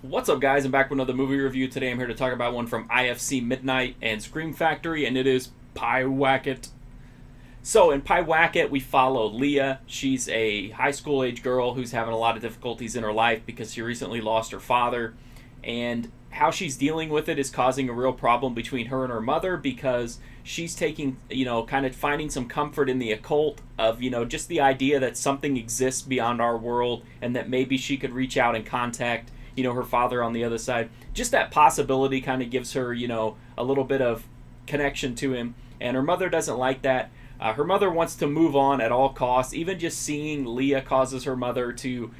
What's up, guys? I'm back with another movie review. Today I'm here to talk about one from IFC Midnight and Scream Factory, and it is Pyewacket. So in Pyewacket, we follow Leah. She's a high school age girl who's having a lot of difficulties in her life because she recently lost her father, and how she's dealing with it is causing a real problem between her and her mother because she's taking, kind of finding some comfort in the occult of, just the idea that something exists beyond our world and that maybe she could reach out and contact her father on the other side. Just that possibility kind of gives her, a little bit of connection to him. And her mother doesn't like that. Her mother wants to move on at all costs. Even just seeing Leah causes her mother to,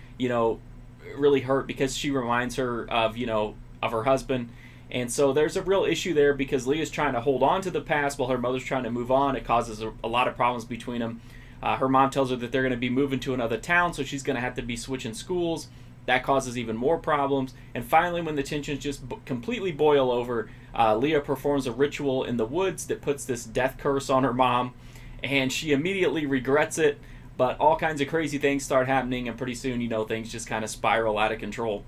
really hurt because she reminds her of, of her husband. And so there's a real issue there because Leah's trying to hold on to the past while her mother's trying to move on. It causes a lot of problems between them. Her mom tells her that they're going to be moving to another town, so she's going to have to be switching schools. That causes even more problems. And finally, when the tensions just completely boil over, Leah performs a ritual in the woods that puts this death curse on her mom, and she immediately regrets it. But all kinds of crazy things start happening, and pretty soon, things just kind of spiral out of control.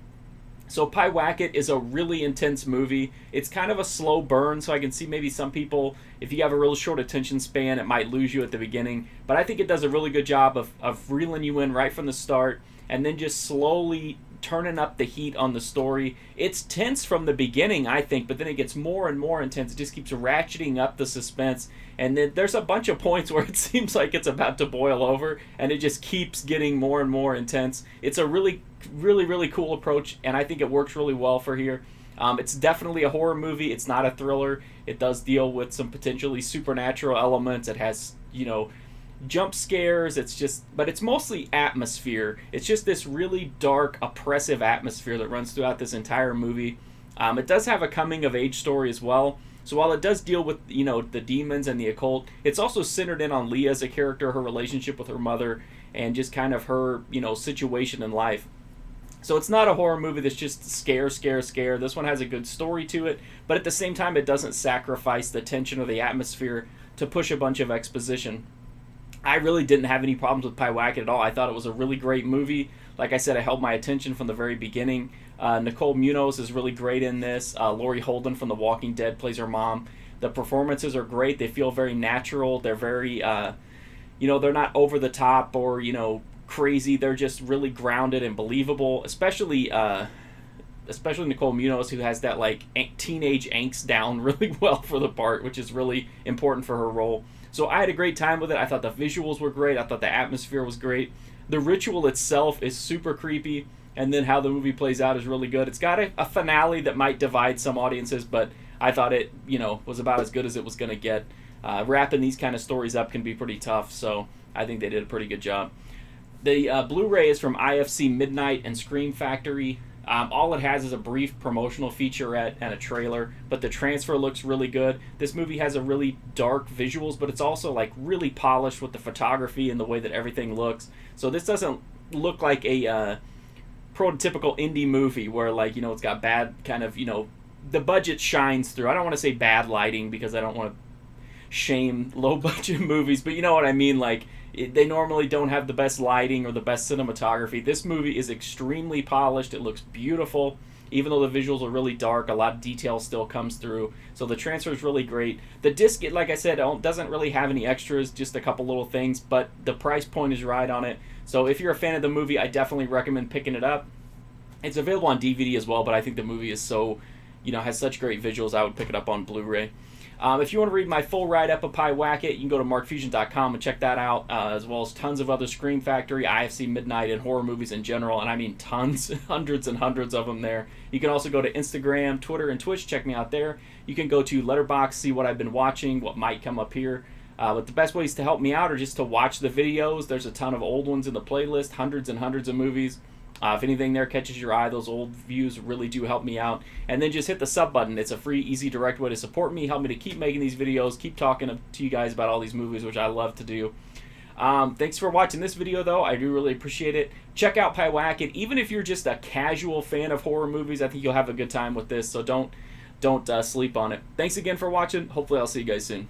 So Pyewacket is a really intense movie. It's kind of a slow burn, so I can see maybe some people, if you have a real short attention span, it might lose you at the beginning. But I think it does a really good job of reeling you in right from the start, and then just slowly turning up the heat on the story. It's tense from the beginning, I think, but then it gets more and more intense. It just keeps ratcheting up the suspense, and then there's a bunch of points where it seems like it's about to boil over, and it just keeps getting more and more intense. It's a really, really, really cool approach, and I think it works really well for here. It's definitely a horror movie. It's not a thriller. It does deal with some potentially supernatural elements. It has, jump scares. But it's mostly atmosphere. It's just this really dark, oppressive atmosphere that runs throughout this entire movie. It does have a coming of age story as well. So while it does deal with, the demons and the occult, it's also centered in on Leah as a character, her relationship with her mother, and just kind of her, situation in life. So it's not a horror movie that's just scare. This one has a good story to it, but at the same time, it doesn't sacrifice the tension or the atmosphere to push a bunch of exposition. I really didn't have any problems with Pyewacket at all. I thought it was a really great movie. Like I said, it held my attention from the very beginning. Nicole Munoz is really great in this. Laurie Holden from The Walking Dead plays her mom. The performances are great. They feel very natural. They're very, they're not over the top or, crazy. They're just really grounded and believable, especially Nicole Munoz, who has that teenage angst down really well for the part, which is really important for her role. So I had a great time with it. I thought the visuals were great. I thought the atmosphere was great. The ritual itself is super creepy, and then how the movie plays out is really good. It's got a finale that might divide some audiences, but I thought it, was about as good as it was going to get. Wrapping these kind of stories up can be pretty tough, so I think they did a pretty good job. The Blu-ray is from IFC Midnight and Scream Factory. All it has is a brief promotional featurette and a trailer, but the transfer looks really good. This movie has a really dark visuals, but it's also really polished with the photography and the way that everything looks. So this doesn't look like a prototypical indie movie where it's got bad kind of, the budget shines through. I don't want to say bad lighting because I don't want to shame low budget movies, but you know what I mean. They normally don't have the best lighting or the best cinematography. This movie is extremely polished. It looks beautiful. Even though the visuals are really dark, a lot of detail still comes through. So the transfer is really great. The disc, like I said, doesn't really have any extras, just a couple little things, but the price point is right on it. So if you're a fan of the movie, I definitely recommend picking it up. It's available on DVD as well, but I think the movie is so, has such great visuals, I would pick it up on Blu-ray. If you want to read my full write-up of Pyewacket, you can go to markfusion.com and check that out, as well as tons of other Scream Factory, IFC Midnight, and horror movies in general, and I mean tons, hundreds and hundreds of them there. You can also go to Instagram, Twitter, and Twitch, check me out there. You can go to Letterboxd, see what I've been watching, what might come up here. But the best ways to help me out are just to watch the videos. There's a ton of old ones in the playlist, hundreds and hundreds of movies. If anything there catches your eye, those old views really do help me out. And then just hit the sub button. It's a free, easy, direct way to support me, help me to keep making these videos, keep talking to you guys about all these movies, which I love to do. Thanks for watching this video, though. I do really appreciate it. Check out Pyewacket. Even if you're just a casual fan of horror movies, I think you'll have a good time with this, so don't sleep on it. Thanks again for watching. Hopefully I'll see you guys soon.